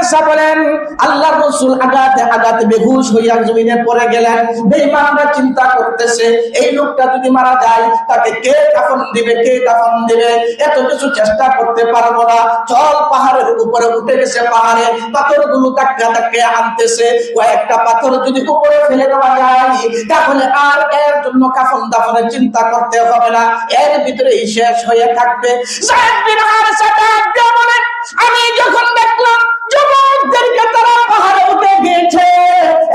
আয়েশা বলেন আল্লাহর রাসূল আঘাতে আঘাতে বেহুশ হইয়া জমিনে পড়ে গেলেন। বেঈমানরা চিন্তা করতেছে এই লোকটা যদি মারা যায় তাকে কে কাফন দিবে, কে কাফন দিবে, এত কিছু চেষ্টা করতে পারবো না, চল পাহাড়ের উপরে উঠে গেছে, পাহাড়ে পাথরগুলো ধাক্কা ধাক্কা আনতেছে, কয়েকটা পাথর যদি উপরে ফেলে দেওয়া যায় তাহলে আর এর জন্য কাফন দাফনের চিন্তা করতে হবে না, এর ভিতরেই শেষ হয়ে থাকবে। যায়েদ বিন হারেসা ডাক দিয়ে বলেন আমি যখন দেখলাম যুবকদেরকে তারা পাহাড়ে উঠে গিয়েছে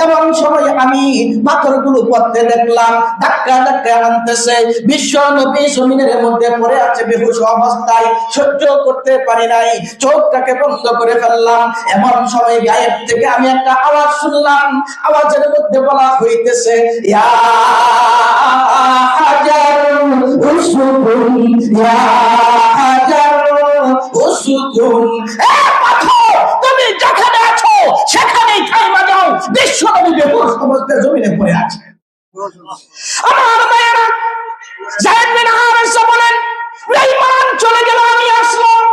এমন সময় আমি পাথরগুলো পড়তে দেখলাম, ধাক্কা ধাক্কা আনতেছে, বিশ্ব নবী জমিনের মধ্যে পড়ে আছে বেহুশ অবস্থায়, সহ্য করতে পারি নাই, চোখটাকে বন্ধ করে ফেললাম। এমন সময় গায়েব থেকে আমি একটা আওয়াজ শুনলাম, আওয়াজের মধ্যে বলা হইতেছে ইয়া হাজার উসকুন, ইয়া হাজার উসকুন, এ পাথর তুমি যেখানে আছো সেখানেই থাইমা যাও, বিশ্ব নবী বেহুশ অবস্থায় জমিনে পড়ে আছে। আমার ভাইয়েরা, যায়েদ বিন হারেসা বলেন বেঈমান চলে গেল, আমি আসলাম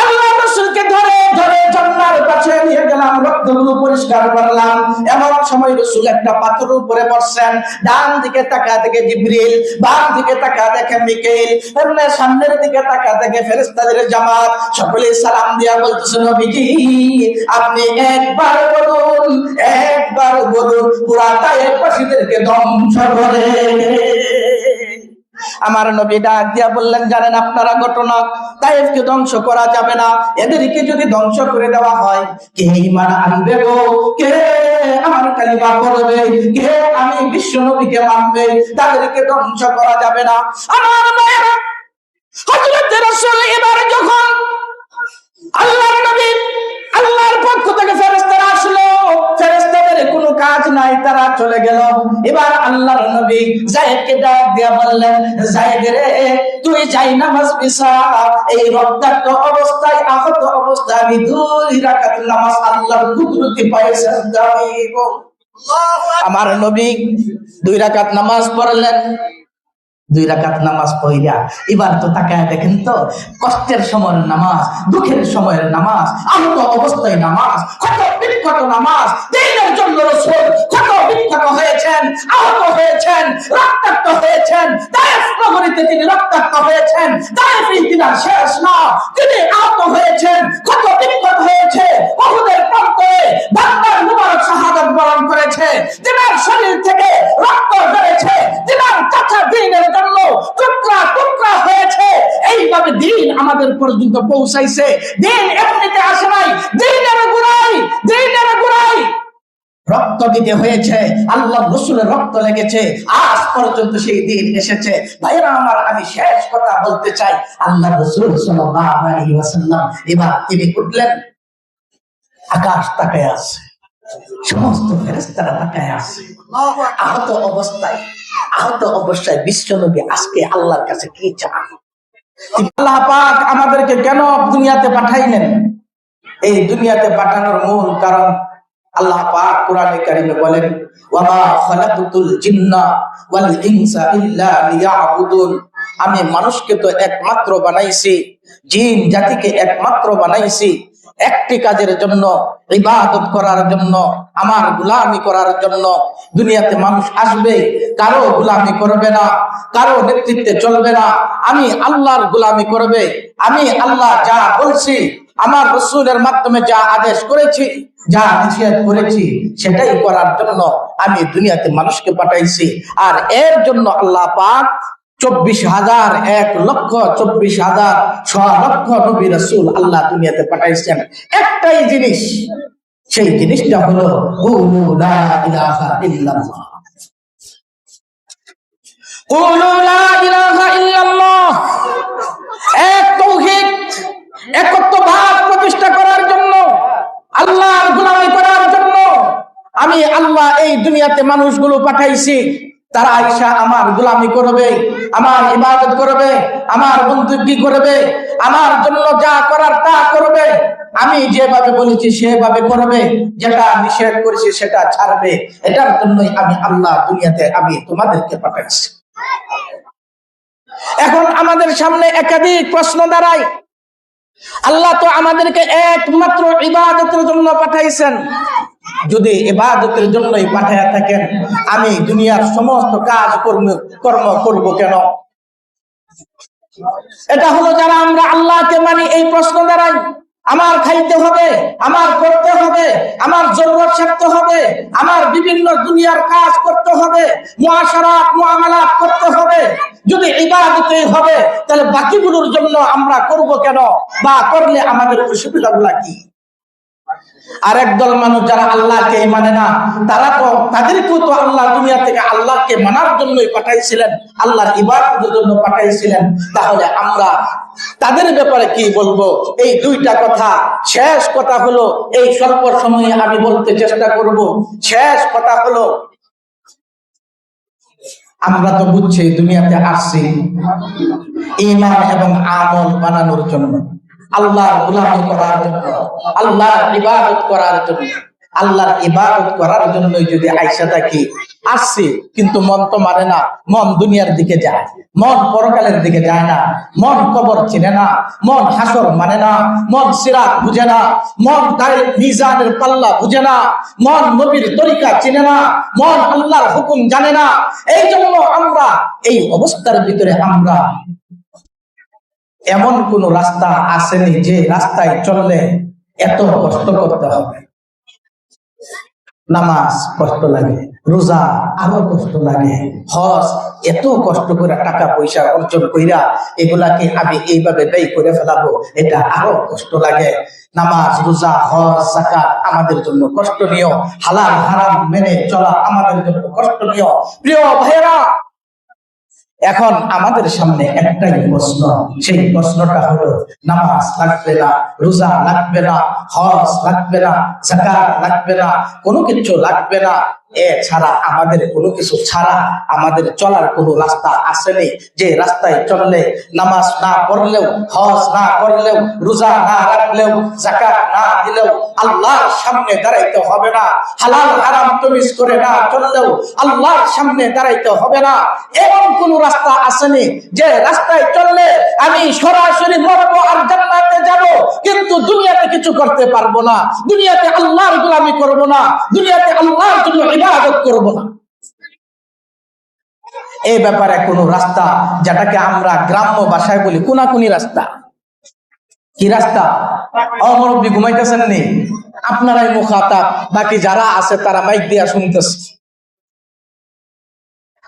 আল্লাহর রাসূলকে ধরে ধরে জান্নার কাছে নিয়ে গেলাম, রক্তগুলো পরিষ্কার করলাম। এমন সময় রাসূল একটা পাথরের উপরে বসছেন, ডান দিকে তাকা দেখে জিবরিল, বাম দিকে তাকা দেখে মিকাইল, এমনি সামনের দিকে তাকা দেখে ফেরেশতাদের জামাত, সকলে সালাম দিয়া বলতেছে নবীজি আপনি একবার বলুন, একবার বলুন পুরা তায়েফবাসীদেরকে ধ্বংস করে। আমার নবী ডাক দিয়া বললেন জানেন আপনারা ঘটনা, তায়েফকে ধ্বংস করা যাবে না, এদেরকে যদি ধ্বংস করে দেওয়া হয় কে ঈমান আনবে গো, কে আমার কালিমা পড়বে, কে আমি বিশ্ব নবীকে মানবে, তাদেরকে ধ্বংস করা যাবে না। আমার মায়েরা, হযরত রাসূল এবার যখন আল্লাহর নবী আল্লাহর পক্ষ থেকে ফেরেশতারা আসলো, ফেরেশতাদের কোনো কাজ নাই, তারা চলে গেল। এবার আল্লাহর নবী যায়েদকে ডাক দিয়া বললেন যায়েদ রে তুই যাই নামাজ বিছা, এই রক্তাক্ত অবস্থায় আহত অবস্থায় আমি 2 রাকাত নামাজ আল্লাহর কুদরতি পায়ে সাজদা দিব। আমার নবী 2 রাকাত নামাজ পড়লেন, 2 রাকাত নামাজ পড়িয়া এবার তো তাকায় দেখেন তো কষ্টের সময়ের নামাজ, দুঃখের সময়ের নামাজ, আহত অবস্থায় নামাজ, কত বিখ্যাত নামাজ, দ্বীনের জন্য রাসূল কত বিখ্যাত হয়েছেন, আহত হয়েছেন, রক্তাক্ত হয়েছেন, তায়েফ নগরীতে তিনি রক্তাক্ত হয়েছেন, তায়েফ ইতিহাস শেষ না, তিনি আহত হয়েছেন, কত বিখ্যাত হয়েছে, উহুদের প্রান্তরে বান্দার মুবারক শাহাদাত বরণ করেছে, তিনার শরীর থেকে রক্ত বেরিয়েছে, তিনার কাঁচা দ্বীনের জন্য টুকরা টুকরা হয়েছে, এইভাবে দ্বীন আমাদের পর্যন্ত পৌঁছাইছে। দ্বীন এমনিতে আসে নাই, দ্বীনের গোড়ায় রক্ত দিতে হয়েছে, আল্লাহর রাসূলের রক্ত লেগেছে, আজ পর্যন্ত সেই দিন এসেছে। ভাইরা আমার, আমি শেষ কথা বলতে চাই, আল্লাহর রাসূল সাল্লাল্লাহু আলাইহি ওয়াসাল্লাম এবার তিনি উঠলেন, আকাশ তাকায় আছে, সমস্ত ফেরেশতারা তাকায় আছে, আহত অবস্থায় বিশ্বনবী আজকে আল্লাহর কাছে কি চান? আল্লাহ পাক আমাদেরকে কেন দুনিয়াতে পাঠাইলেন? এই দুনিয়াতে পাঠানোর মূল কারণ আল্লাহ পাক কোরআনে কারিমে বলেন ওয়ামা খালাকুতুল জিন্না ওয়াল ইনসা ইল্লা লিয়াবুদুন, আমি মানুষকে তো একমাত্র বানাইছি, জিন জাতিকে একমাত্র বানাইছি একটি কাজের জন্য, ইবাদত করার জন্য, আমার গোলামি করার জন্য। দুনিয়াতে মানুষ আসবে, কারো গোলামি করবে না, কারো নেতৃত্বে চলবে না, আমি আল্লাহর গোলামি করবে। আমি আল্লাহ যা বলছি, আমার রাসূলের মাধ্যমে যা আদেশ করেছি, যা নিষেধ করেছি, সেটাই করার জন্য আমি দুনিয়াতে মানুষকে পাঠাইছি। আর এর জন্য আল্লাহ পাক 24,000 1,24,000 6,00,000 নবী রাসূল আল্লাহ দুনিয়াতে পাঠাইছেন একটাই জিনিস, সেই জিনিসটা হলো কুলু লা ইলাহা ইল্লাল্লাহ, কুলু লা ইলাহা ইল্লাল্লাহ, এক তাওহীদ, একত্ববাদ প্রতিষ্ঠা করার জন্য, আল্লাহর গোলামি করার জন্য আমি আল্লাহ এই দুনিয়াতে মানুষগুলো পাঠাইছি। তারা আয়েশা আমার গোলামি করবে, আমার ইবাদত করবে, আমার বন্ধুকি করবে, আমার জন্য যা করার তা করবে, আমি যেভাবে বলেছি সেভাবে করবে, যেটা নিষেধ করেছি সেটা ছাড়বে। এটার জন্যই আমি আল্লাহ দুনিয়াতে আমি তোমাদেরকে পাঠাইছি। এখন আমাদের সামনে একাধিক প্রশ্ন দাঁড়ায়, আল্লাহ তো আমাদেরকে একমাত্র ইবাদতের জন্য পাঠাইছেন। যদি ইবাদতের জন্যই পাঠাইয়া থাকেন, আমি দুনিয়ার সমস্ত কাজ কর্ম করব কেন? এটা হলো যারা আমরা আল্লাহকে মানি, এই প্রশ্ন দাঁড়ায়। আমার খাইতে হবে, আমার করতে হবে, আমার জরুরত সারতে হবে, আমার বিভিন্ন দুনিয়ার কাজ করতে হবে, মুআশারাত মুআমালাত করতে হবে। যদি ইবাদতই হবে, তাহলে বাকিগুলোর জন্য আমরা করব কেন, বা করলে আমাদের অসুবিধাগুলো কি? আর একদল মানুষ যারা আল্লাহকে মানে না, তাদেরকেও তো আল্লাহ দুনিয়া থেকে আল্লাহকে মানার জন্যই পাঠাইছিলেন, আল্লাহর ইবাদতের জন্য পাঠাইছিলেন। তাহলে আমরা তাদের ব্যাপারে কি বলবো? এই দুইটা কথা। শেষ কথা হলো, এই স্বল্প সময়ে আমি বলতে চেষ্টা করব, শেষ কথা হলো, আমরা তো বুঝছি দুনিয়াতে আসছি ঈমান এবং আমল বানানোর জন্য, আল্লাহর গোলামি করার জন্য, আল্লাহর ইবাদত করার জন্য। আল্লাহর ইবাদত করার জন্যই যদি আইসা থাকি, আসছি, কিন্তু মন তো মানে না। মন দুনিয়ার দিকে যায়, মন পরকালের দিকে যায় না, মন কবর চিনে না, মন হাসর মানে না, মন সিরাত বুঝে না, মন মিজানের পাল্লা বুঝে না, মন নবীর তরিকা চিনে না, মন আল্লাহর হুকুম জানে না। এই জন্য আমরা এই অবস্থার ভিতরে আমরা এমন কোন রাস্তা আসেনি যে রাস্তায় চললে এত কষ্ট করতে হবে। নামাজ কষ্ট লাগে, রোজা আরো কষ্ট লাগে, হজ এত কষ্ট করে টাকা পয়সা অর্জন কইরা এগুলাকে আমি এইভাবে ব্যয় করে ফেলাবো, এটা আরো কষ্ট লাগে। নামাজ, রোজা, হজ, যাকাত আমাদের জন্য কষ্টনীয়, হালাল হারাম মেনে চলা আমাদের জন্য কষ্টনীয়। প্রিয় ভাইরা, এখন আমাদের সামনে একটাই প্রশ্ন, সেই প্রশ্নটা হলো নামাজ লাগবে না, রোজা লাগবে না, হজ লাগবে না, যাকাত লাগবে না, কোনো কিছু লাগবে না, এছাড়া আমাদের কোনো কিছু ছাড়া আমাদের চলার কোনো রাস্তা আসেনি যে রাস্তায় চললে নামাজ না পড়লেও, হজ না করলেও, রোজা না রাখলেও, যাকাত না দিলেও আল্লাহর সামনে দাঁড়াইতে হবে না, হালাল হারাম তমিজ করে না চললেও আল্লাহর সামনে দাঁড়াইতে হবে না। এমন কোন রাস্তা আসেনি যে রাস্তায় চললে আমি সরাসরি মরবো আর জান্নাতে যাব, কিন্তু দুনিয়াতে কিছু করতে পারবো না, দুনিয়াতে আল্লাহর গোলামি করব না, দুনিয়াতে আল্লাহর জন্য ইবাদত করব না। এই ব্যাপারে কোন রাস্তা, যেটাকে আমরা গ্রাম্য ভাষায় বলি কোনাকুনি রাস্তা। কি রাস্তা? অমরব্বী ঘুমাইতেছেন নি? আপনারাই মুখাতাব, বাকি যারা আছে তারা মাইক দিয়া শুনতেছে।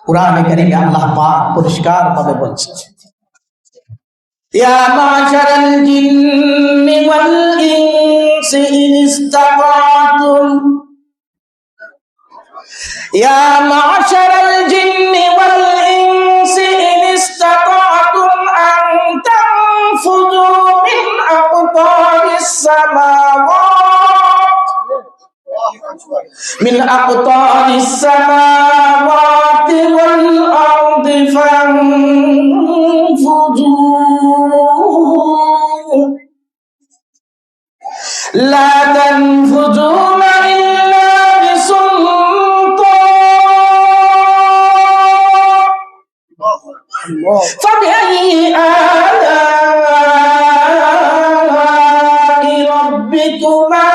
কুরআনে কারীমে আল্লাহ পাক পরিষ্কার ভাবে বলছে, ইয়া মাশারাল জিন্নি ওয়াল ইনসি ইন ইসতাতাতুম, ইয়া মাশারাল জিন্নি ওয়াল ইনসি ইন ইসতাতাতুম আন তানফুযু মিন আকতারিস সামাওয়াতি ওয়াল আরদি ফানফুযু লা তানফুযুনা ইল্লা বিসুলতান ফাবিআইয়ি আলা'i রাব্বিকুমা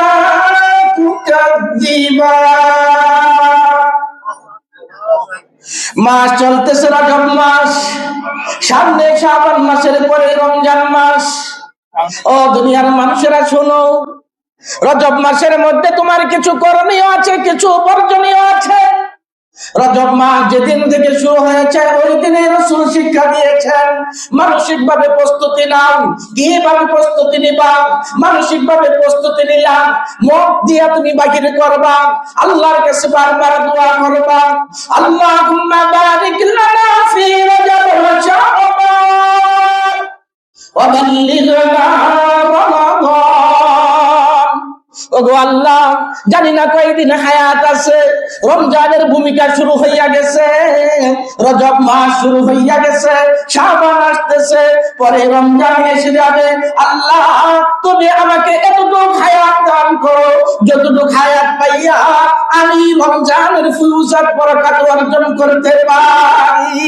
মাস চলতেছে রজব মাস, সামনে শাবান মাসের পরে রমজান মাস। ও দুনিয়ার মানুষেরা শোনো, রজব মাসের মধ্যে তোমার কিছু করণীয় আছে, কিছু বর্জনীয় আছে। রজব মাস যেদিন থেকে শুরু হয়েছে ওই দিনে রাসূল শিক্ষা দিয়েছেন, মানসিক ভাবে প্রস্তুতি নাও। কিভাবে প্রস্তুতি নিবা? মানসিক ভাবে প্রস্তুতি নিলাম, মুখ দিয়া তুমি বাহির করবা, আল্লাহর কাছে বারবার দোয়া করবা, আল্লাহুম্মা বারিক লানা ফি রজব ওয়া শাবান ওয়া বাল্লিগনা রমাদান। ওগো আল্লাহ, জানি না কয়দিন হায়াত আছে, রমজানের ভূমিকা শুরু হইয়া গেছে, রজব মাস শুরু হইয়া গেছে, শাবান আসতেছে, পরে রমজান এসে যাবে। আল্লাহ, তুমি আমাকে এতটুকু হায়াত দান করো, যতটুকু হায়াত পাইয়া আমি রমজানের ফজিলত বরকত অর্জন করতে পারি।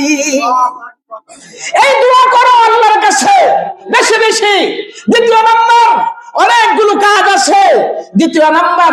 এই দোয়া করো আল্লাহর কাছে। বেশি বেশি। দ্বিতীয় নাম্বার, অনেকগুলো কাজ আছে। দ্বিতীয় নাম্বার,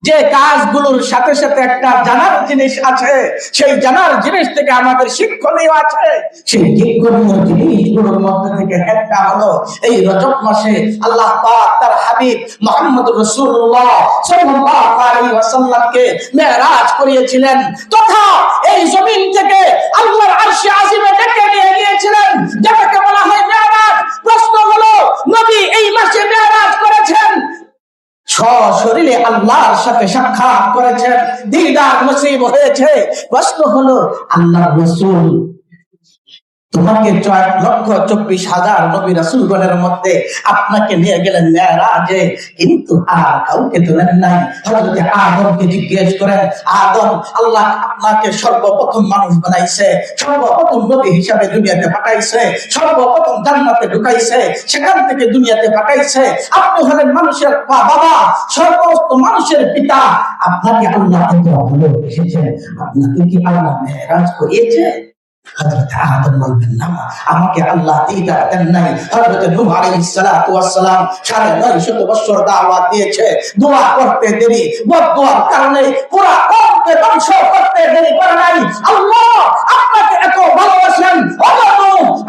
যে কাজগুলোর সাথে সাথে একটা জানার জিনিস আছে, সেই জানার জিনিস থেকে আমাদের শিক্ষণীয় আছে। সেই শিক্ষণীয় জিনিসগুলোর মধ্যে থেকে একটা হলো এই রজব মাসে আল্লাহ পাক তার হাবিব মুহাম্মদ রাসূলুল্লাহ সাল্লাল্লাহু আলাইহি ওয়াসাল্লামকে মেরাজ করিয়েছিলেন, তথা এই জমিন থেকে আল্লাহর আরশে আজিমে ডেকে নিয়ে গিয়েছিলেন, যেটাকে বলা হয় মেরাজ। প্রশ্ন হলো, নবী এই মাসে মেরাজ করেছেন, সশরীরে আল্লাহর সাথে সাক্ষাৎ করেছেন, দিদার নসিব হয়েছে। প্রশ্ন হলো, আল্লাহর রাসূল তোমাকে 4,24,000 নবী রাসূলগণের মধ্যে আপনাকে নিয়ে গেলেন মেরাজে, কিন্তু আর কাউকে তোলেন নাই। হযরত আদমকে জিজ্ঞেস করেন, আদম, আল্লাহ আপনাকে সর্বপ্রথম মানুষ বানাইছে, সর্বপ্রথম নবী হিসাবে দুনিয়াতে পাঠাইছে, সর্বপ্রথম জান্নাতে ঢুকাইছে, সেখান থেকে দুনিয়াতে পাঠাইছে। আপনি হলেন মানুষের বাবা, সমস্ত মানুষের পিতা। আপনাকে আল্লাহ এত ভালোবেসেছেন, আপনাকে কি আল্লাহ মেরাজ করিয়েছে? হযরত আদম বলবেন, না, আমাকে আল্লাহ দিদার দেন নাই। হযরত নূহ আলাইহিস সালাতু ওয়াস সালাম 950 বছর দাওয়াত দিয়েছে, দোয়া করতে দেরি, বদদুয়ার কারণে পুরা কওমকে ধ্বংস করতে দেরি করে নাই। আল্লাহ আপনাকে এত ভালোবাসেন,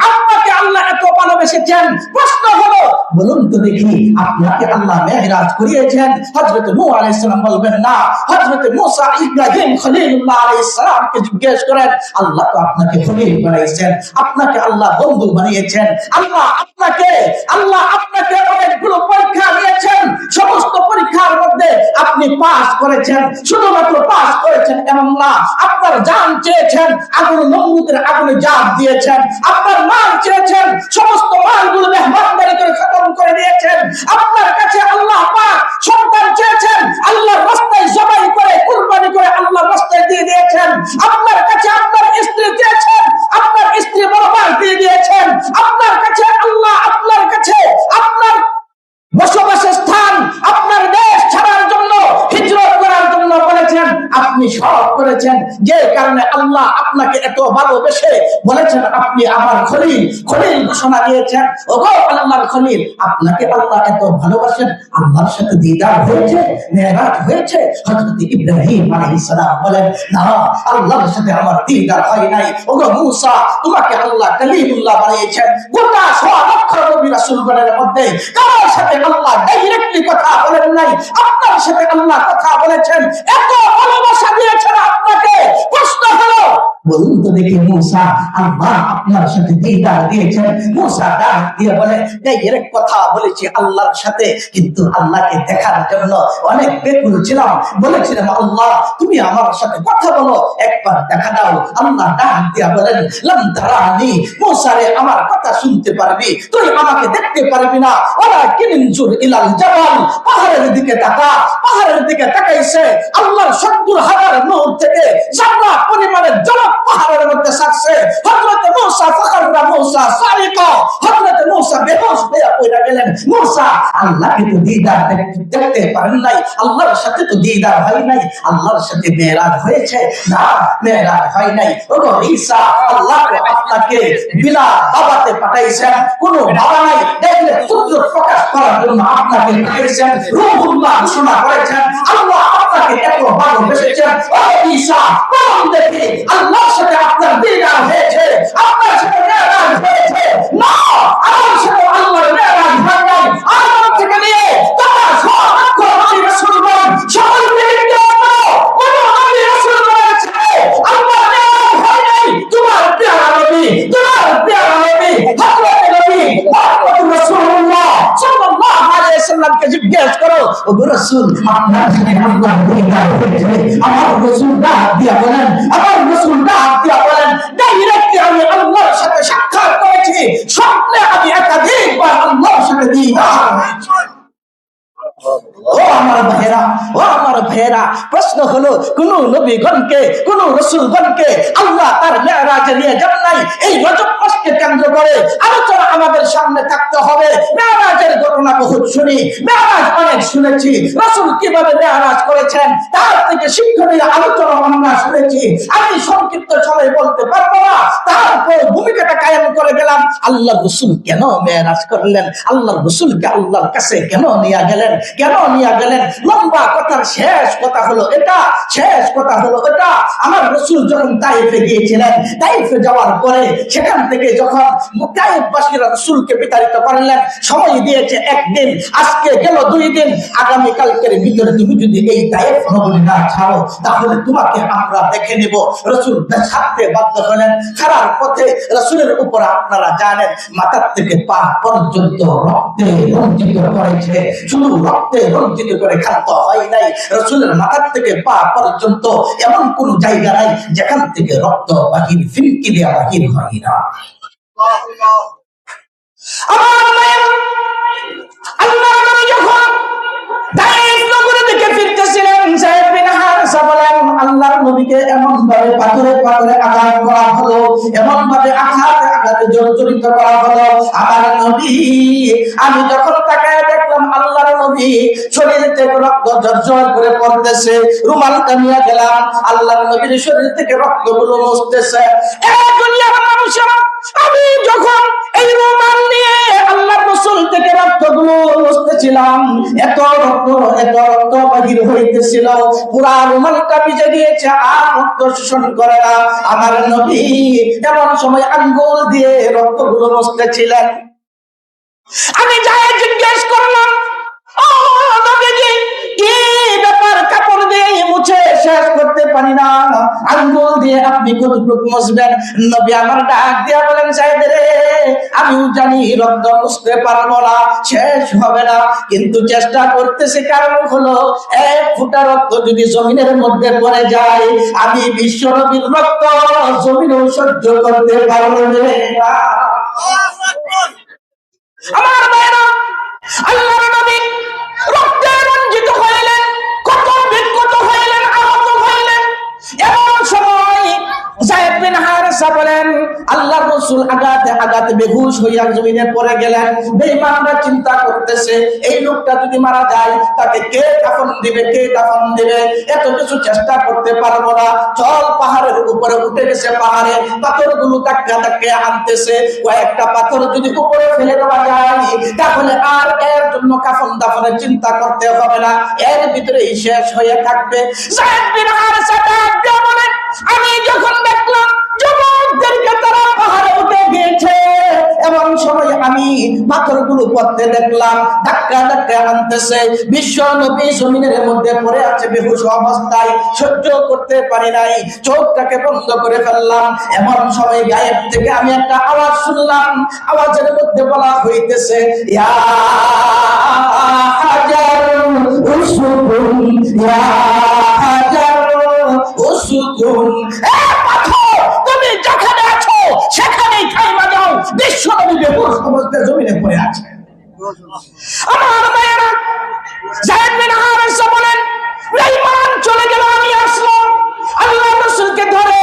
আপনাকে আল্লাহ এত ভালোবেসেছেন। প্রশ্ন হলো, বলুন তো দেখি, আপনাকে আল্লাহ মেরাজ করিয়েছেন? হযরত নূহ আলাইহিস সালাম বলবেন, না। হযরত মুসা ইব্রাহিম খলিলুল্লাহ আলাইহিস সালামকে জিজ্ঞেস করেন, আল্লাহ তো আপনাকে খলিল বানাইছেন, আপনাকে আল্লাহ বন্ধু বানিয়েছেন, আল্লাহ আপনাকে অনেকগুলো পরীক্ষা নিয়েছেন, সমস্ত পরীক্ষার মধ্যে আপনি পাস করেছেন, শুধুমাত্র পাস করেছেন এমন না, আপনার জান চেয়েছেন, আগুন নমরুদের আগুনে জান দিয়েছেন, আপনার মাল চেয়েছেন, সমস্ত মালগুলো মেহমানদারি করে খতম করে দিয়েছেন, আপনার কাছে আল্লাহ পাক সন্তান চেয়েছেন, আল্লাহর রাস্তায় জবাই করে কুরবানি করে আল্লাহর রাস্তায় দিয়ে দিয়েছেন, আপনার কাছে আপনার স্ত্রী চেয়েছেন, আপনার স্ত্রী বরবাদ দিয়ে দিয়েছেন, আপনার কাছে আল্লাহ আপনার কাছে আপনার বসবাসের স্থান, আপনার দেশ ছাড়ার জন্য, হিজরত করার জন্য বলেছেন, আপনি সব করেছেন। যে কারণে আল্লাহ আপনাকে এত ভালোবেসে বলেছেন, আপনি আমার খলিল, খলিল ঘোষণা দিয়েছেন। ওগো আল্লাহর খলিল, আপনাকে আল্লাহ এত ভালোবাসেন, আল্লাহর সাথে দিদার হয়েছে, মেরাজ হয়েছে। হযরত ইব্রাহিম আলাইহিস সালাম বলেন, না, আল্লাহর সাথে আমার দিদার হয় নাই। ওগো মূসা, তোমাকে আল্লাহ কালিমুল্লাহ বানিয়েছেন। গোটা 100 লক্ষ নবী রাসূলগণের মধ্যে কারোর সাথে আল্লাহ ডাইরেক্টলি কথা বলেন নাই, আপনার সাথে আল্লাহ কথা বলেছেন, এত ভালোবাসা দিয়েছেন আপনাকে। প্রশ্ন হলো, বলুন তো দেখি, মূসা, আল্লাহ আপনার সাথে দিদার দিয়েছেন? মূসা ডাক দিয়ে বলে, ডাইরেক্ট কথা বলেছি আল্লাহর সাথে, কিন্তু আল্লাহকে দেখার জন্য অনেক ব্যাকুল ছিলাম। বলেছিলাম, আল্লাহ তুমি আমার সাথে কথা বলো, একবার দেখা দাও। আল্লাহ ডাক দিয়ে বলেন, লাম তারানি, মূসা রে, আমার কথা শুনতে পারবি, তুই আমাকে দেখতে পারবি না। ওয়ালাকিন ইনজুর ইলাল জাবাল, পাহাড়ের দিকে তাকা। পাহাড়ের দিকে তাকাইছে, আল্লাহর 70,000 নূর থেকে জাররা পরিমাণের জলক পাহাড়ের মধ্যে ছাড়ছে। হযরত মূসা ফাখররা মূসা সারিকা, হযরত মূসা বেহুশ হয়ে পড়ে গেলেন। মূসা আল্লাহকে তো দিদার দেখতে পারেন নাই, আল্লাহর সাথে তো দিদার হয় নাই। আল্লাহর সাথে মেরাজ হয়েছে? না, মেরাজ হয় নাই। ওগো ঈসা, আল্লাহ আপনাকে বিনা বাবাতে পাঠাইছেন, কোনো বাবা নাই, দেখলে সূর্য প্রকাশ করার জন্য আপনাকে পাঠাইছেন। রূহুল্লাহ ঘোষণা করেছেন, আল্লাহ আপনাকে এত ভালোবেসেছেন। ও ঈসা, কোন দেখি আল্লাহর সাথে আপনার দিদার হয়েছে, আপনার সাথে মেরাজ হয়েছে? না, আমার সাথে আল্লাহর মেরাজ হয় নাই। আদম থেকে নিয়ে তারা 100 লক্ষ নবী রাসূলগণ সকল ব্যক্তিকে কোন নবী রাসূলগণের সাথে আল্লাহর মেরাজ হয় নাই। তোমার প্রিয় নবী, তোমার প্রিয় নবী হযরত নবী মুহাম্মদ রাসূলুল্লাহ সাল্লাল্লাহু আলাইহি ওয়াসাল্লামকে জিজ্ঞেস করো, ওগো রাসূল, আপনার সাথে আল্লাহর দিদার হয়েছে? আমার রাসূল ডাক দিয়া বলেন, আমার রাসূল ডাক দিয়া বলেন, ডাইরেক্টলি আমি আল্লাহর সাথে সাক্ষাৎ করেছি, স্বপ্নে আমি একাধিকবার আল্লাহর সাথে দিদার হয়েছে। ও আমার ভাইরা, ও আমার ভাইরা, প্রশ্ন হলো, কোন নবীগণকে, কোন রাসূলগণকে আল্লাহ তার মেরাজে নিয়ে যান নাই। এই রজব মাসকে কেন্দ্র করে আলোচনা আমাদের সামনে থাকতে হবে। মেরাজের ঘটনা বহুত শুনি, মেরাজ অনেক শুনেছি, রাসূল কিভাবে মেরাজ করেছেন তার থেকে শিক্ষণীয় আলোচনা আমরা শুনেছি। আমি সংক্ষিপ্ত সময় বলতে পারবো না, তারপর ভূমিকাটা কায়েম করে গেলাম। আল্লাহ রাসূল কেন মেরাজ করলেন, আল্লাহ রাসূলকে আল্লাহর কাছে কেন নিয়ে গেলেন, কেন নিয়ে গেলেন? লম্বা কথার শেষ কথা হলো এটা, শেষ কথা হলো এটা। আমার রাসূল যখন তায়েফে গিয়েছিলেন, তায়েফে যাওয়ার পরে সেখান থেকে যখন তায়েফবাসীরা রাসূলকে বিতাড়িত করলেন, সময় দিয়েছে একদিন, আজকে গেল 2 দিন, আগামী কালকের ভিতরে তুমি যদি এই তায়েফ নগরী না ছাড়ো তাহলে তোমাকে আমরা দেখে নেব। রাসূল ছাড়তে বাধ্য হলেন। ছাড়ার পথে রাসূলের উপর আপনারা জানেন মাথার থেকে পা পর্যন্ত রক্তে রঞ্জিত করেছে। শুধু রক্তে রঞ্জিত করে ক্ষান্ত হয় নাই, রাসূলের মাথার থেকে পা পর্যন্ত এমন কোন জায়গা নাই যেখান থেকে রক্ত বাহির ফিনকি দেয়া বাহির হয় না। আমার মায়ের আল্লাহর নবী যখন তায়েফ নগরী থেকে ফিরতেছিলেন, যায়েদ বিন হারেসা বলেন আল্লাহর নবীকে এমন ভাবে পাথরে পাথরে আঘাত করা হলো, এমন ভাবে আঘাতে জর্জরিত করা হলো। আমার নবী, আমি যখন তাকায় দেখলাম আল্লাহর নবী শরীর থেকে রক্ত ঝরঝর করে পড়তেছে, রুমালটা নিয়ে গেলাম, আল্লাহর নবীর শরীর থেকে রক্তগুলো মুছতেছে। দুনিয়ার মানুষেরা, আমি যখন এই রুমাল নিয়ে আল্লাহর রাসূল থেকে রক্তগুলো মুছতেছিলাম, এত রক্ত বাহির হইতেছিল, পুরা রুমালটা ভিজে গিয়েছে, আর রক্ত শোষণ করে না। আমার নবী এমন সময় আঙ্গুল দিয়ে রক্তগুলো মুছতেছিলেন। আমি যাই জিজ্ঞেস করলাম, ও নবীজি, কি ব্যাপার? কাপড় দিয়ে মুছে শেষ করতে পারি না, আঙ্গুল দিয়ে আপনি কতটুকু মুছবেন? নবী আমার ডাক দিয়া বলেন, যায়েদ রে, আমিও জানি রক্ত মুছতে পারবো না, শেষ হবে না, কিন্তু চেষ্টা করতেছি। কারণ হলো এক ফোঁটা রক্ত যদি জমিনের মধ্যে পড়ে যায়, আমি বিশ্ব নবীর রক্ত জমিনেও সহ্য করতে পারবো না। আমার ভাইরা, আল্লাহর নবী রক্তে রঞ্জিত হইলেন, কত বিক্ষত হইলেন, আহত হইলেন। এমন সময় যায়েদ বিন হারেসা বলেন আল্লাহর রাসূল আঘাতে বেহুশ হইয়া জমিনে পড়ে গেলেন। বেঈমানরা চিন্তা করতেছে এই লোকটা যদি মারা যায় তাকে কে কাফন দিবে, কে কাফন দিবে? এত কিছু চেষ্টা করতে পারবো না, চল পাহাড়ের উপরে উঠে গেছে, পাহাড়ে পাথরগুলো ধাক্কা আনতেছে, কয়েকটা পাথর যদি উপরে ফেলে দেওয়া যায় তাহলে আর এর জন্য কাফন দাফনের চিন্তা করতে হবে না, এর ভিতরেই শেষ হয়ে থাকবে। যায়েদ বিন হারেসা ডাক দিয়ে বলেন, আমি যখন দেখলাম যুবকদেরকে তারা পাহাড়ে উঠে গিয়েছে, এমন সময় আমি পাথরগুলো পড়তে দেখলাম, ধাক্কা আনতেছে। বিশ্ব নবী জমিনের মধ্যে পড়ে আছে বেহুশ অবস্থায়, সহ্য করতে পারি নাই, চোখটাকে বন্ধ করে ফেললাম। এমন সময় গায়েব থেকে আমি একটা আওয়াজ শুনলাম, আওয়াজের মধ্যে বলা হইতেছে, ইয়া হাজার উসকুন, ইয়া হাজার উসকুন, পাথর তুমি যেখানে আছো সেখানেই থাইমা যাও। বিশ্ব নবী বেহুশ অবস্থায় জমিনে পড়ে আছে। আমার ভাইয়েরা, যায়েদ বিন হারেসা বলেন বেঈমান চলে গেল, আমি আসলাম, আল্লাহর রাসূলকে ধরে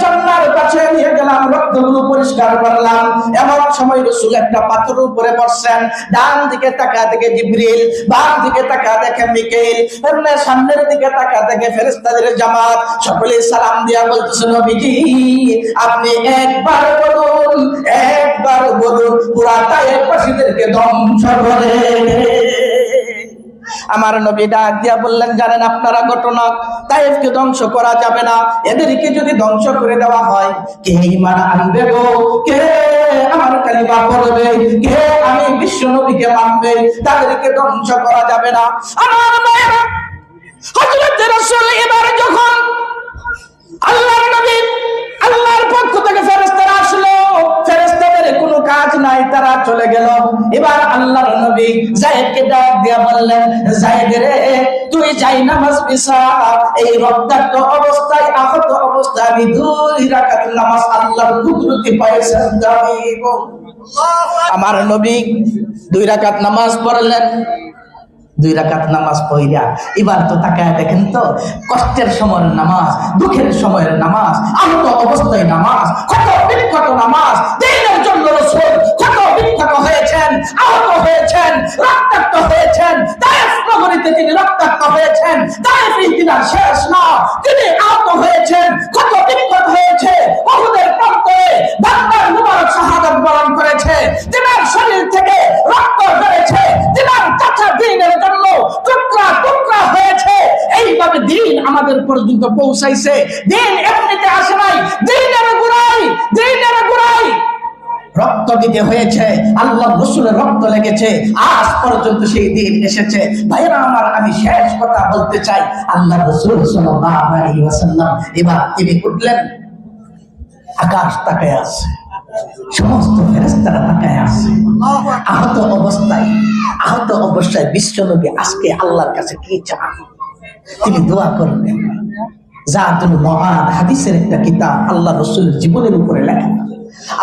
জান্নার কাছে নিয়ে গেলাম, রক্তগুলো পরিষ্কার করলাম। এমন সময় রাসূল একটা পাথরের উপরে বসছেন, ডান দিকে তাকা দেখে জিবরিল, বাম দিকে তাকা দেখে মিকাইল, এমনি সামনের দিকে তাকা দেখে ফেরেশতাদের জামাত, সকলে সালাম দিয়া বলতেছে, নবীজি আপনি একবার বলুন পুরা তায়েফবাসীদেরকে ধ্বংস করে। আমার নবী ডাক দিয়া বললেন, জানেন আপনারা ঘটনা, তায়েফকে ধ্বংস করা যাবে না, এদেরকে যদি ধ্বংস করে দেওয়া হয় কে ঈমান আনবে গো? কে আমার কালিমা পড়বে? কে আমি বিশ্ব নবীকে মানবে? তাদেরকে ধ্বংস করা যাবে না। আমার ভাইরা, হযরত রাসূল এবার যখন আল্লাহর নবী, আল্লাহর পক্ষ থেকে ফেরেশতারা আসলো, ফেরেশতাদের কোনো কাজ নাই, তারা চলে গেল। এবার আল্লাহর নবী যায়েদকে ডাক দিয়া বললেন, যায়েদ রে, তুই যাই নামাজ বিছা, এই রক্তাক্ত অবস্থায়, আহত অবস্থায় আমি 2 রাকাত নামাজ আল্লাহর কুদরতি পায়ে সাজদা দিব। আমার নবী 2 রাকাত নামাজ পড়লেন। 2 রাকাত নামাজ পড়িয়া এবার তো তাকায় দেখেন তো, কষ্টের সময়ের নামাজ, দুঃখের সময়ের নামাজ, আহত অবস্থায় নামাজ, কত বিখ্যাত নামাজ, দ্বীনের জন্য রাসূল কত বিখ্যাত হয়েছেন, আহত হয়েছেন, রক্তাক্ত হয়েছেন। তায়েফ নগরীতে তিনি রক্তাক্ত হয়েছেন, তায়েফে তিনি শেষ না, তিনি আহত হয়েছেন, কত বিখ্যাত হয়েছে উহুদের প্রান্তরে, পর্যন্ত পৌঁছাইছে। দিন এমনিতে আসে নাই, দিনের গোড়ায় রক্ত দিতে হয়েছে, আল্লাহ রসুলের রক্ত লেগেছে, আজ পর্যন্ত সেই দিন এসেছে। ভাইরা আমার, আমি শেষ কথা বলতে চাই, আল্লাহ রসুল সাল্লাল্লাহু আলাইহি ওয়াসাল্লাম এবার তিনি উঠলেন, আকাশ তাকায় আছে, সমস্ত ফেরেশতারা তাকায় আছে, আহত অবস্থায় বিশ্বনবী আজকে আল্লাহর কাছে কি চান? তিনি দোয়া করবেন। জাতুল মাআদ হাদিসের একটা কিতাব, আল্লাহ রসুলের জীবনের উপরে লেখা।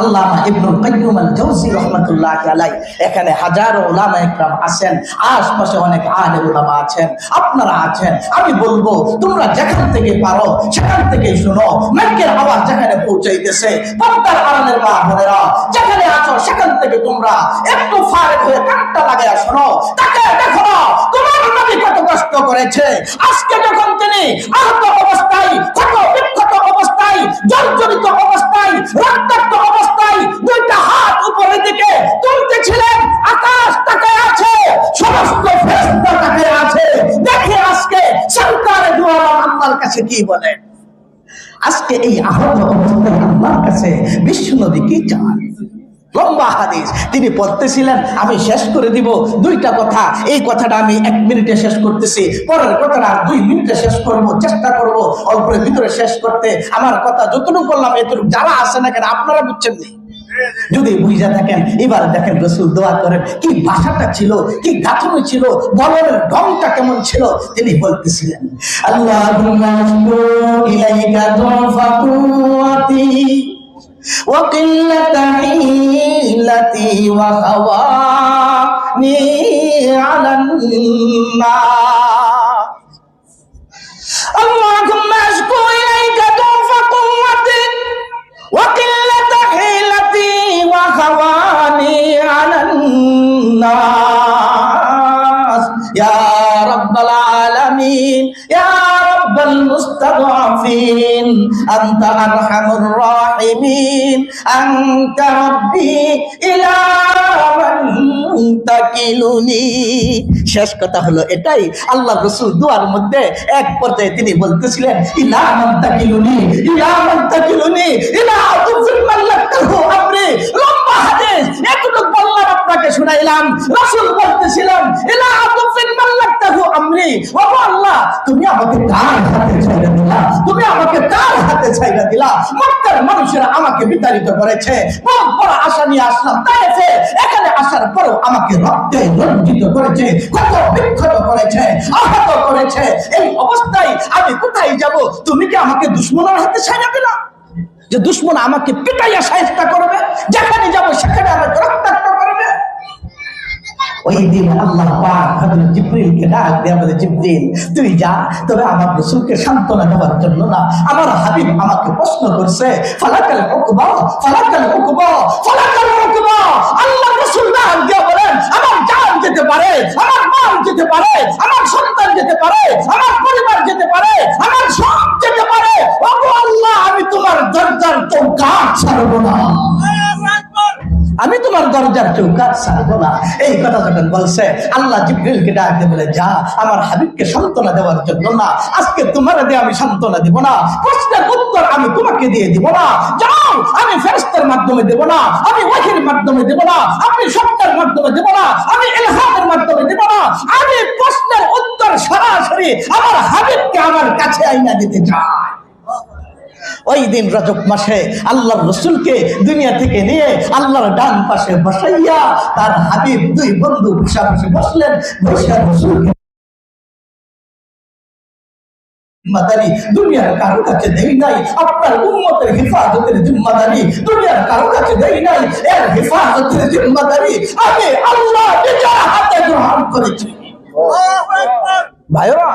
আল্লামা ইবনুল কাইয়্যিম আল জাওযী রাহমাতুল্লাহি আলাইহি, এখানে হাজারো উলামা ইকরাম আছেন, আশপাশে অনেক আলেম উলামা আছেন, আপনারা আছেন। আমি বলবো, তোমরা যেখান থেকে পারো সেখান থেকে শুনো। মাইকের আওয়াজ যেখানে পৌঁছাইতেছে, পর্দার আড়ালের মা বোনেরা যেখানে আছো সেখান থেকে তোমরা একটু ফারেক হয়ে কানটা লাগায়া শোনো। তাকে দেখো না, তোমার নবী কত কষ্ট করেছে। আজকে যখন তিনি আহত অবস্থায়, ক্ষত বিক্ষত অবস্থায়, জর্জরিত অবস্থায়, রক্তাক্ত অবস্থায় দুইটা হাত উপরের দিকে তুলতেছিলেন, আকাশ তাকায় আছে, সমস্ত ফেরেশতা তাকায় আছে। দেখে আজকে সরকারে দোয়া আল্লাহর কাছে কি বলেন। আজকে এই আহত অবস্থায় আল্লাহর কাছে বিশ্বনবী কি চান? লম্বা হাদিস তিনি পড়তেছিলেন। আমি শেষ করে দিব দুইটা কথা। এই কথাটা আমি 1 মিনিটে শেষ করতেছি, পরের কথাটা 2 মিনিটে শেষ করব, চেষ্টা করব অল্পের ভিতরে শেষ করতে। আমার কথা যতটুকু বললাম এতটুকু যারা আছেন না কেন আপনারা বুঝছেন নি, যদি বুঝা থাকেন এবার দেখেন রাসূল দোয়া করেন, কি ভাষাটা ছিল, কি গাঁথনি ছিল, বলার ঢংটা কেমন ছিল। তিনি বলতেছিলেন, আল্লাহুম্মা ইলাইকা দুফা কুওয়াতি وقلة حيلتي وهواني على النار اللهم اشكو إليك ضعف قوتي وقلة حيلتي وهواني على الناس يا رب العالمين يا رب المستضعفين أنت أرحم الراحمين أنت ربي إلى من تكلني। শেষ কথা হলো এটাই, আল্লাহ রাসূল দুয়ার মধ্যে এক পর্যায়ে তিনি বলতেছিলেন, ইলা মান তাকিলুনি ইলা মান তাকিলুনি ইলা তুফিল মাল্লাকাহু আমরি। লম্বা হাদিস এতটুকু বললাম, আপনাকে শুনাইলাম। রাসূল বলতেছিলেন, ইলা তুফিল মাল্লাকাহু আমরি, ও আল্লাহ তুমি আমাকে কার হাতে ছাইড়া দিলা, তুমি আমাকে কার হাতে ছাইড়া দিলা। মক্কার মানুষেরা আমাকে বিতাড়িত করেছে, বড় বড় আশা নিয়ে আসলাম তাইফে, এখানে আসার পরেও আমাকে রক্তে রঞ্জিত করেছে, কত বিক্ষত করেছে, আহত করেছে। এই অবস্থায় আমি কোথায় যাব? তুমি কি আমাকে দুশমনের হাতে ছাইড়া দিলা, যে দুশমন আমাকে পিটাইয়া শায়েস্তা করবে, যেখানে যাব সেখানে আমাকে রক্তাক্ত করবে? ওই দিন আল্লাহ পাক হযরত জিবরিলকে ডাক দিয়ে বলে, জিবরিল তুই যা, তবে আমার রাসূলকে সান্ত্বনা দেওয়ার জন্য না। আমার হাবিব আমাকে প্রশ্ন করছে, ফালাকাল উকবা ফালাকাল উকবা ফালাকাল উকবা। আল্লাহ রাসূল ডাক দিয়ে বলেন, আমার জান যেতে পারে, আমার মাল যেতে পারে, আমার সন্তান যেতে পারে, আমার পরিবার যেতে পারে, আমার সব যেতে পারে। ওগো আল্লাহ, আমি তোমার দরজার চৌকাঠ ছাড়ব না, আমি তোমার দরজার চৌকাঠ ছাড়ব না। এই কথা যখন বলছে, আল্লাহ জিবরিলকে ডাক দিয়ে বলে, যা, আমার হাবিবকে সান্ত্বনা দেওয়ার জন্য না, আজকে তোমার দিয়ে আমি সান্ত্বনা দিব না, প্রশ্নের উত্তর আমি তোমাকে দিয়ে দিব না। যাও, আমি ফেরেশতার মাধ্যমে দেব না, আমি ওহীর মাধ্যমে দেব না, আমি স্বপ্নের মাধ্যমে দেব না, আমি ইলহামের মাধ্যমে দেব না, আমি প্রশ্নের উত্তর সরাসরি আমার হাবিবকে আমার কাছে আইনা দিতে চাই। ওই দিন রজব মাসে আল্লাহর রাসূলকে দুনিয়া থেকে নিয়ে আল্লাহর ডান পাশে বসাইয়া তার হাবিব দুই বন্ধু পাশাপাশি বসলেন। বসে রাসূলকে জিম্মাদারি দুনিয়ার কারো কাছে দেই নাই, আপনার উম্মতের হেফাজতের জিম্মাদারি দুনিয়ার কারো কাছে দেই নাই, এর হেফাজতের জিম্মাদারি আমি আল্লাহ নিজের হাতে গ্রহণ করেছি। ভাইরা,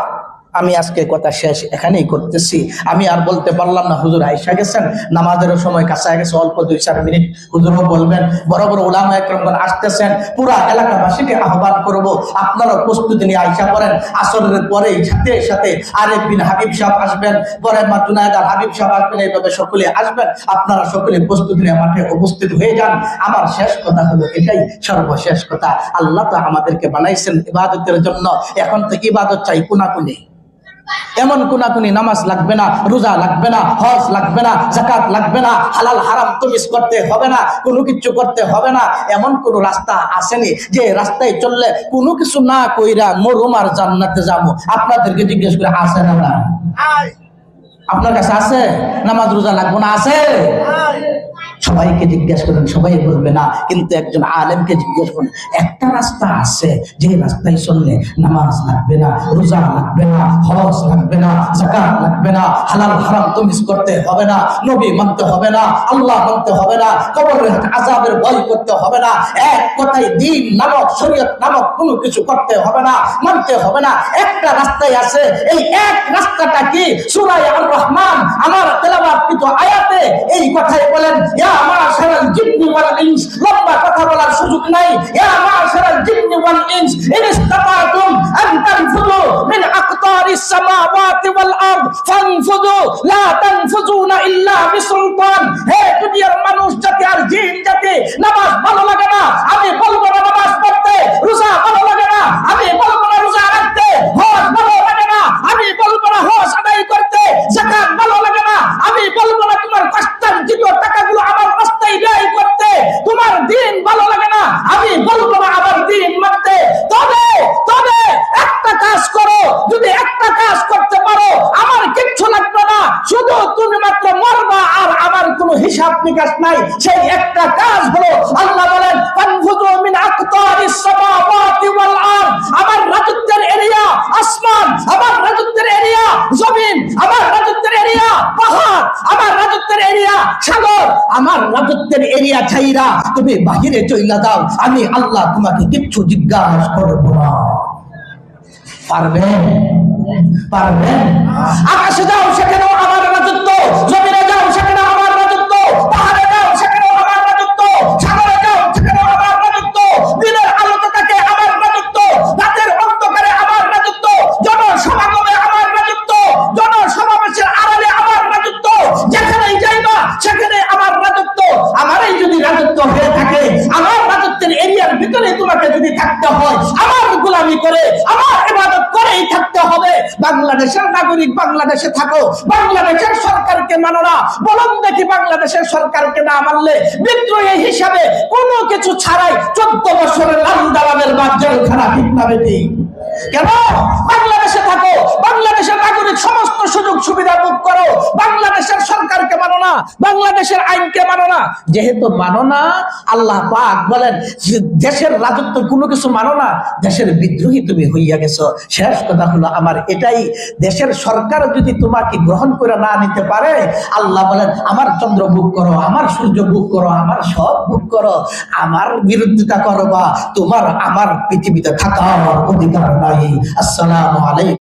আমি আজকে কথা শেষ এখানেই করতেছি। আমি আর বলতে পারলাম না, হুজুর আয়েশা গেছেন, নামাজের সময় কাছে গেছে, অল্প 2-4 মিনিট হুজুরও বলবেন, বড় বড় উলামা একরামগণ আসতেছেন, পুরা এলাকাবাসীকে আহ্বান করব, আপনারা প্রস্তুতি নিয়ে আয়েশা করেন। আসরের পরেই সাথে সাথে আরেফ বিন হাবিব সাহেব আসবেন, পরে মা জুনায়েদ আল হাবিব সাহেব আসবেন, এইভাবে সকলে আসবেন। আপনারা সকলে প্রস্তুতি নিয়ে মাঠে উপস্থিত হয়ে যান। আমার শেষ কথা হলো এটাই, সর্বশেষ কথা, আল্লাহ তো আমাদেরকে বানাইছেন ইবাদতের জন্য, এখন তো ইবাদত চাই কোনাকুনি। এমন কোনাকুনি নামাজ লাগবে না, রোজা লাগবে না, হজ লাগবে না, যাকাত লাগবে না, হালাল হারাম তমিজ করতে হবে না, কোনো কিছু করতে হবে না। এমন কোন রাস্তা আসেনি যে রাস্তায় চললে কোনো কিছু না কইরা মরুম আর জান্নাতে যাবো। আপনাদেরকে জিজ্ঞেস করে আছে না? না, আপনার কাছে আছে? নামাজ রোজা লাগবে না, আছে? সবাইকে জিজ্ঞেস করেন, সবাই বলবে না, কিন্তু একজন আলেমকে জিজ্ঞেস করেন, একটা রাস্তা আছে যে রাস্তায় চললে নামাজ লাগবে না, রোজা লাগবে না, হজ লাগবে না, যাকাত লাগবে না, হালাল হারাম তমিজ করতে হবে না, নবী মানতে হবে না, আল্লাহ মানতে হবে না, কবরের আযাবের ভয় করতে হবে না, এক কথায় দ্বীন নামক শরীয়ত নামক কোনো কিছু করতে হবে না, মানতে হবে না। একটা রাস্তাই আছে। এই এক রাস্তাটা কি? সূরা আর রহমান আমার তেলাওয়াতকৃত আয়াতে এই কথাই বলেন, ইয়া মাশারাল জিন্নি ওয়াল ইনস। লম্বা কথা বলার সুযোগ নাই। ইয়া মাশারাল জিন্নি ওয়াল ইনস ইন ইসতাতাতুম আন তানফুযু মিন আকতারিস সামাওয়াতি ওয়াল আরদ ফানফুযু লা তানফুযুনা ইল্লা বিসুলতান। হে দুনিয়ার মানুষ জাতি আর জিন জাতি, নামাজ ভালো লাগে না, আমি বলবো না নামাজ পড়তে। রোজা ভালো লাগে না, আমি বলবো না রোজা রাখতে। হজ ভালো লাগে না, আমি বলবো না হজ আদায় করতে। যাকাত ভালো লাগে না, আমি বলবো না তোমার কষ্টার্জিত টাকাগুলো আমার রাস্তায় ব্যয় করতে। তোমার দ্বীন ভালো লাগে না, আমি বলবো না আমার দ্বীন মানতে। তবে তবে একটা কাজ করো, যদি একটা কাজ করতে পারো, আমার কিচ্ছু লাগবে না, শুধু তুমি মাত্র মরবা আর আমার কোনো হিসাব নিকাশ নাই। সেই একটা কাজ হলো, আল্লাহ বলেন ফানফুযু মিন আকতারিস সামাওয়াতি ওয়াল আরদ। আমার রাজত্বের এরিয়া আসমান, আমার রাজত্বের এরিয়া জমিন, আমার রাজত্বের এরিয়া পাহাড়, আমার রাজত্বের এরিয়া সাগর, আমার রাজত্বের এরিয়া ছাইরা তুমি বাহিরে চইলা যাও, আমি আল্লাহ তোমাকে কিচ্ছু জিজ্ঞাসা করব না। পারবেন? পারবেন? আকাশে যাও, সেখানেও আমার রাজত্ব, জমিনে যাও, সেখানেও আমার রাজত্ব, পাহাড়ে যাও, সেখানেও আমার রাজত্ব, সাগরে যাও, সেখানেও আমার রাজত্ব, দিনের আলোতে থাকে আমার রাজত্ব, রাতের অন্ধকারে আমার রাজত্ব, জনসমাগমে আমার রাজত্ব, জনসমাবেশের আড়ালে আমার রাজত্ব, যেখানেই যাইবা সেখানে আমার রাজত্ব। আমারই যদি রাজত্ব হয়ে থাকে, আমার রাজত্বের এরিয়ার ভিতরে তোমাকে যদি থাকতে হয়, আমার গোলামি করে, আমার ইবাদত করেই থাকতে হবে। বাংলাদেশের নাগরিক, বাংলাদেশে থাকো, বাংলাদেশের সরকারকে মানো না। বলুন দেখি, বাংলাদেশের সরকারকে না মানলে বিদ্রোহী হিসাবে কোনো কিছু ছাড়াই 14 বছরের লান্দাবাদের বাদ জেলখানা, ঠিক না বেটি? কেন? বাংলাদেশে থাকো, বাংলাদেশের নাগরিক সমস্ত সুযোগ সুবিধা ভোগ করো, বাংলাদেশের সরকারকে মানো না, বাংলাদেশের আইনকে মানো না। যেহেতু মানো না, আল্লাহ পাক বলেন দেশের রাজত্ব কোনো কিছু মানো না, দেশের বিদ্রোহী তুমি হইয়া গেছো। শেষ কথা হলো আমার এটাই, দেশের সরকার যদি তোমাকে গ্রহণ করে না নিতে পারে, আল্লাহ বলেন আমার চন্দ্র ভোগ করো, আমার সূর্য ভোগ করো, আমার সব ভোগ করো, আমার বিরোধিতা করবা, তোমার আমার পৃথিবীতে থাকার অধিকার নাই। আসসালামু আলাইকুম।